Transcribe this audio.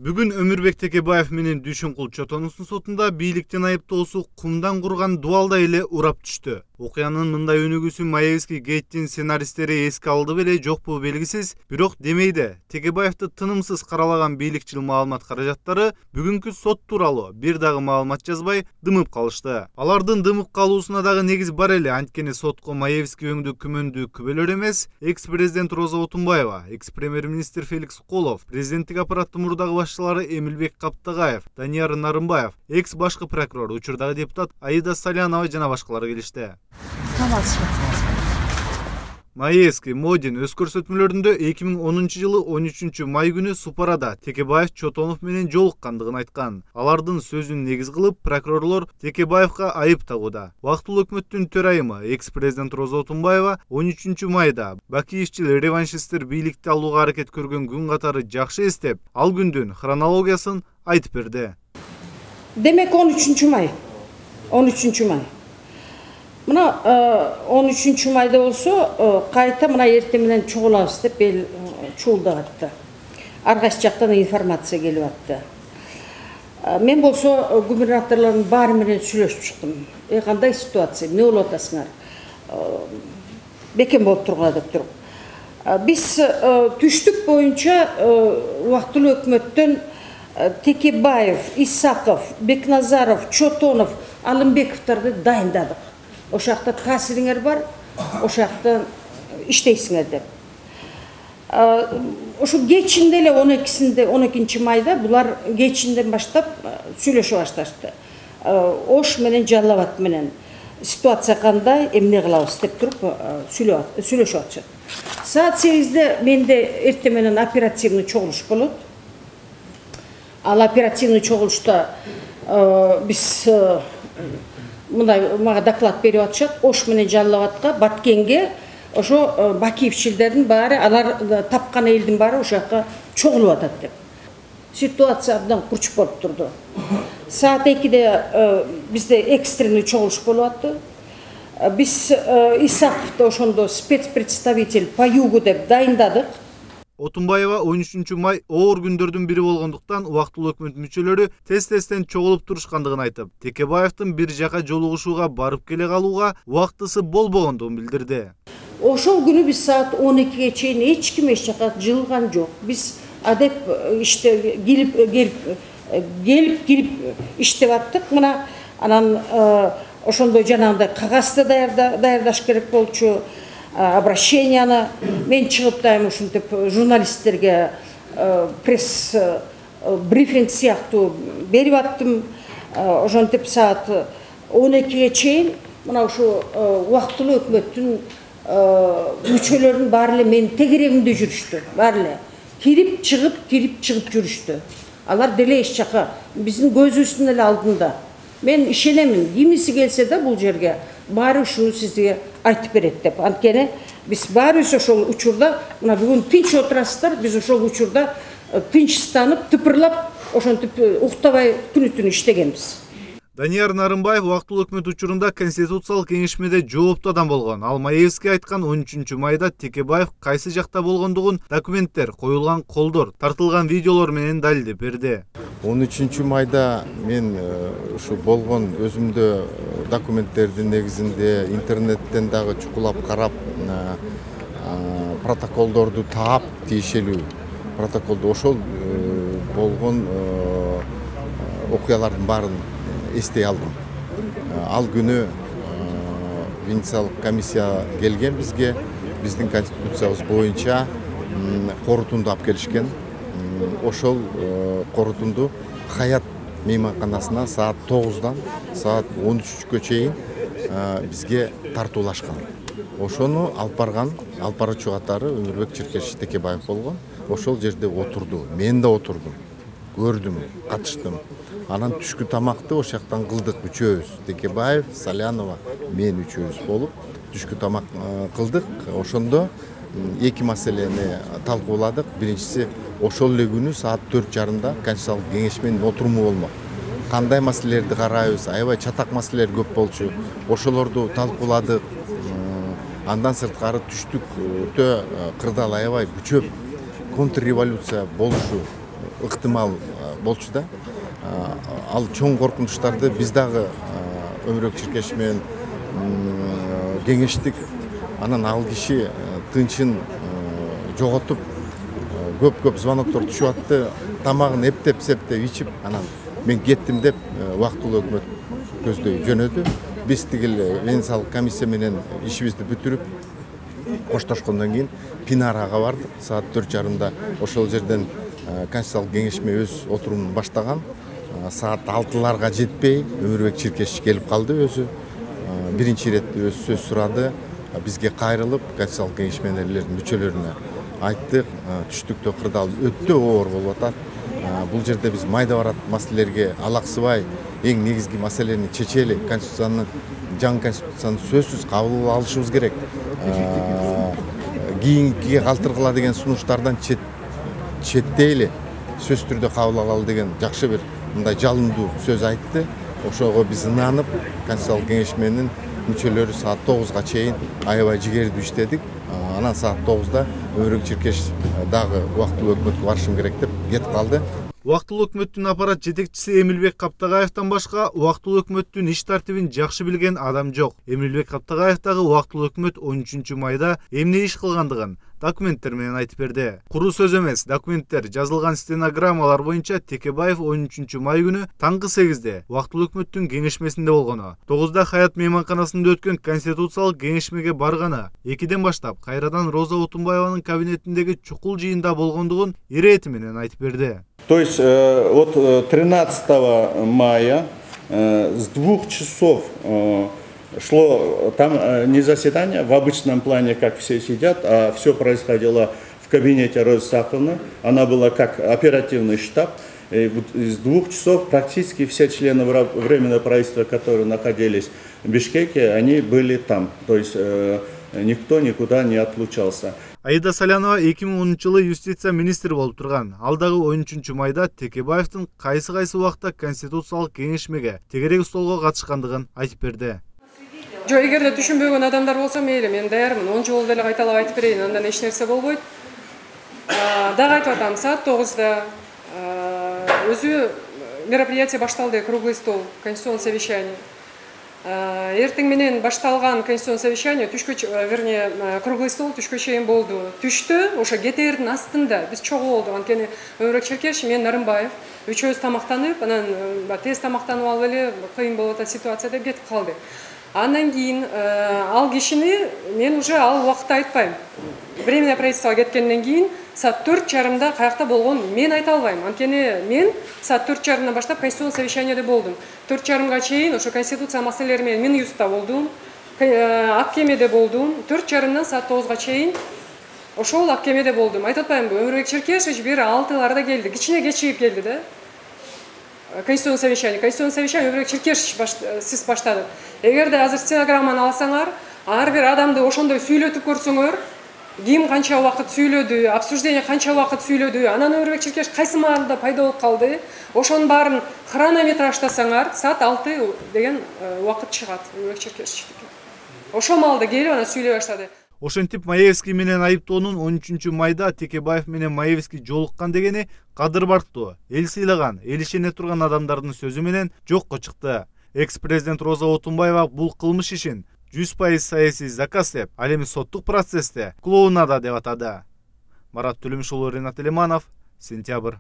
Бүгүн Өмүрбек Текебаев менен Дүйшөнкул Чотоновдун сотунда бийликтен айыптоосу кумдан курган дубалда эле урап түштү. Окуянын мындай өнүгүүсүн Маевский Гейттин сценаристтери эске алды беле жокпу белгисиз, бирок демейде Текебаевди тынымсыз каралаган бийликчил маалымат каражаттары бүгүнкү сот тууралуу бир дагы маалымат жазбай дымып калышты. Алардын дымып калуусуна дагы негиз бар эле, анткени сотко Маевский өңдүү күмөндүү күбөлөр эмес, экс-президент Роза Отунбаева, экс-премьер-министр Феликс Колов, президенттик аппараттын мурдагы башчылары Эмилбек Каптагаев, Данияр Нарымбаев, экс-башкы прокурор, учурдагы депутат Аида Салянова жана башкалар келишти. Маевский, Модин өз көрсөтмөлөрүндө 2010 жылы 13 май күнү Супарада Текебаев Чотонов менен жолуккандыгын айткан. Алардын сөзүн негиз кылып, прокурорлор Текебаевга айып тагууда. Убактылуу өкмөттүн төрайымы, экс-президент Роза Отунбаева 13 майда бакиевчил реваншисттер бийликти алууга аракет көргөн күн катары жакшы эстеп, ал күндүн хронологиясын айтып берди. Демек 13 май. 13 май. Мына 13 майда болсо, кайта мына эртең менен чогулабыз деп эл чуулдап атты. Ар кайсы жактан информация келип атты. Мен болсо губернаторлордун баары менен сүйлөшүп чыктым. Кандай ситуация, эмне болуп атасыңар? Бекем болуп тургула деп туруп. Биз түштүк боюнча убактылуу өкмөттөн Текебаев, Исаков, Бекназаров, Чотонов, Алымбековдорду дайындадык. Ошакта таасириңер бар, ошакта иштейсиңер деп. Ошо кечинде эле 12 майда булар кечинден баштап сүйлөшө башташты. Ош менен Жалал-Абад менен ситуация кандай, эмне кылабыз деп туруп сүйлөшүп атышат. Саат 8-де менде эртең менен оперативный чогулуш болот. Ал оперативный чогулушта биз мындай мага доклад берип атышат. Ош менен Жалал-Абадка, Баткенге, ошо бакиевчилдердин баары, алар тапкан элдин баары ошакка чогулуп атат деп. Ситуация абдан курч болуп турду. Саат 2-де бизде экстренный чогулуш болуп атты. Биз Исаковду ошондо спецпредставитель по югу деп дайындадык. Отунбаева 13 май оор күндөрдүн бири болгондуктан убактылуу өкмөт мүчөлөрү тез-тезден чогулуп турушкандыгын айтып, Текебаевдин бир жака жолугушууга барып келе калууга убактысы болбогондугун билдирди. Ошол күнү биз саат 12-ге чейин эч ким эч жака жылган жок. Биз адеп иште келип иштеп аттык. Мына анан ошондой жанагындай кагазды даярдаш керек болчу. Обращенияны мен чыгып дайым ушинтип журналисттерге пресс брифинг сыяктуу берип аттым. Ошентип саат 12-ге чейин мына ушу убактылуу өкмөттүн мүчөлөрүнүн баары эле менин тегерегимде жүрүштү. Баары эле кирип чыгып жүрүштү. Алар деле эч жака биздин көзүбүздүн эле алдында. Мен ишенемин, кимиси келсе да бул жерге баары ушуну сизге айтып берет деп. Анткени биз баарыбыз ошол учурда мына бүгүн тынч отурасыздар, биз ошол учурда тынчстанып, тыпырлап, ошентип уктабай күнү-түнү иштегенбиз. Данияр Нарымбаев убактылуу өкмөт учурунда Конституциялык кеңешмеде жооптуу адам болгон. Ал Маевский айткан 13 майда Текебаев кайсы жакта болгондугун документтер, коюлган колдор, тартылган видеолор менен далилдеп берди. 13 майда мен ушу болгон өзүмдө документтердин негизинде интернеттен дагы чукулап карап протоколдорду таап, тиешелүү протоколду ошол болгон окуялардын баарын эстей алдым. Ал күнү Венециялык комиссия келген бизге, биздин конституциябыз боюнча корутунду алып келишкен. Ошол корутунду Хаят мейманканасына саат 9-дан саат 13-кө чейин бизге тартуулашкан. Ошону алып барган, алып баруучу катары Өмүрбек Черкешев Текебаев болгон. Ошол жерде отурду. Мен да отурдум. Көрдүм, катыштым. Анан түшкү тамакты ошактан кылдык үчөөбүз. Текебаев, Салянова, мен үчөөбүз болуп түшкү тамак кылдык. Ошондо эки маселени талкууладык. Биринчиси, ошол эле күнү саат 4:30-да Конституциялык кеңеш менен отуруму болмок. Кандай маселелерди карайбыз? Аябай чатак маселелер көп болчу. Ошолорду талкууладык. Андан сырткары түштүктө кырдаал аябай күчөп контрреволюция болушу ыктымал болчу да. Ал чоң коркунучтарды биз дагы Өмүрбек Чиркешев менен кеңештик. Анан ал киши тынчын жоготуп көп звоноктор түшүп атты. Тамагын эптеп ичип, анан мен кеттим деп убактылуу өкмөт көздөй жөнөдү. Биз тигил Венециялык комиссия менен ишибизди бүтүрүп коштошкондон кийин Пинарага бардык. Саат 4:30 ошол жерден Конституциялык кеңешме өз отурумун баштаган. Саат 6-ларга жетпей Өмүрбек Чиркешев келип калды өзү. Биринчи ирет өз сөз сурады. Бизге кайрылып, Конституциялык кеңешменин мүчөлөрүнө айттык. Түштүктө кырдаал өтө оор болуп атат. Бул жерде биз майда барат маселелерге алаксыбай, эң негизги маселени чечели. Конституцияны, жаңы конституцияны сөзсүз кабыл алышыбыз керек. Кийинкиге калтыргыла деген сунуштардан четтейли, сөз түрдө кабыл алалы деген жакшы бир мындай жалындуу сөз айтты. Ошого биз ынанып, Конституциялык кеңешменин мүчөлөрү саат 9-га чейин аябай жигердүү иштедик. Анан саат 9-да Өмүрбек Чиркешев дагы убактылуу өкмөткө барышым керек деп кетип калды. Убактылуу өкмөттүн аппарат жетекчиси Эмилбек Каптагаевден башка убактылуу өкмөттүн иш тартибин жакшы билген адам жок. Эмилбек Каптагаев дагы убактылуу өкмөт 13 майда эмне иш кылгандыгын документтер менен айтып берди. Куру сөз эмес, документтер жазылган стенограммалар боюнча Текебаев 13 май күнү таңкы 8-де убактылуу өкмөттүн кеңешмесинде болгону. 9-да Хаят мейманканасында өткөн конституциялык кеңешмеге барганы, 2-ден баштап кайрадан Роза Отунбаеванын кабинетиндеги чукул жыйында болгондугун ирети менен айтып берди. То есть от 13 мая с 2 часов шло там не заседание в обычном плане, как все сидят, а все происходило в кабинете Розы Сахаровны. Она была как оперативный штаб. И вот с 2 часов практически все члены Временного правительства, которые находились в Бишкеке, они были там. То есть никто никуда не отлучался. Аида Салянова 2010-жылы юстиция министри болуп турган. Ал дагы 13 майда Текебаевдин кайсы убакта конституциялык кеңешмеге тегерек столго катышкандыгын айтып берди. Жо, эгерде түшүнбөгөн адамдар болсо мейли, мен даярмын. 10 жолу деле кайталап айтып берейин, андан эч нерсе болбойт. Дагы айтып атам, саат 9-да өзү мероприятие башталды, круглый стол, конституционное совещание. Эртең менен башталган конституционное совещание, вернее, круглый стол түшкө чейин болду. Түштө, ошо ГТРдин астында биз чогуу болду. Анткени Өмүрбек Чиркешев, мен Нарымбаев, үчөөбүз тамактанып, анан тез тамактанып алып эле кыйын болуп атат ситуацияда кетип калды. Андан кийин ал кишини мен уже ал убакытта айтпайм. Временное правительство кеткенден кийин саат 4:30-да каякта болгон мен айта албайм. Анткени мен саат 4:30-дан баштап конституционное совещаниеде болдум. 4:30-га чейин ошо конституция маселелери менен Минюстта болдум. Аккемеде болдум. 4:30-дан саат 9-га чейин ошол Аккемеде болдум. Айтып атпаймынбы, Өмүрбек Чиркешев бир 6-ларда келди. Кичине кечигип келди да. Конституционное совещание Өмүрбек Чиркешев сиз баштады. Эгерде азыр стенограмманы алсаңар, ар бир адамды ошондой сүйлөтүп көрсөңөр, ким канча убакыт сүйлөдү, обсуждение канча убакыт сүйлөдү, анан Өмүрбек Чиркешев кайсы маалда пайда болуп калды, ошонун баарын хронометраждасаңар, саат 6 деген убакыт чыгат Өмүрбек Чиркешевдики. Ошол маалда келип анан сүйлөй баштады. Ошентип Маевский менен айыптоонун 13 майда Текебаев менен Маевский жолуккан дегени кадыр бартуу, эл сыйлаган, эл ишене турган адамдардын сөзү менен жокко чыкты. Экс-президент Роза Отунбаева бул кылмыш ишин 100% саясий заказ деп, ал эми соттук процессте клоунада деп атады. Марат Төлөмүш уулу, Ренат Элеманов, Сентябрь.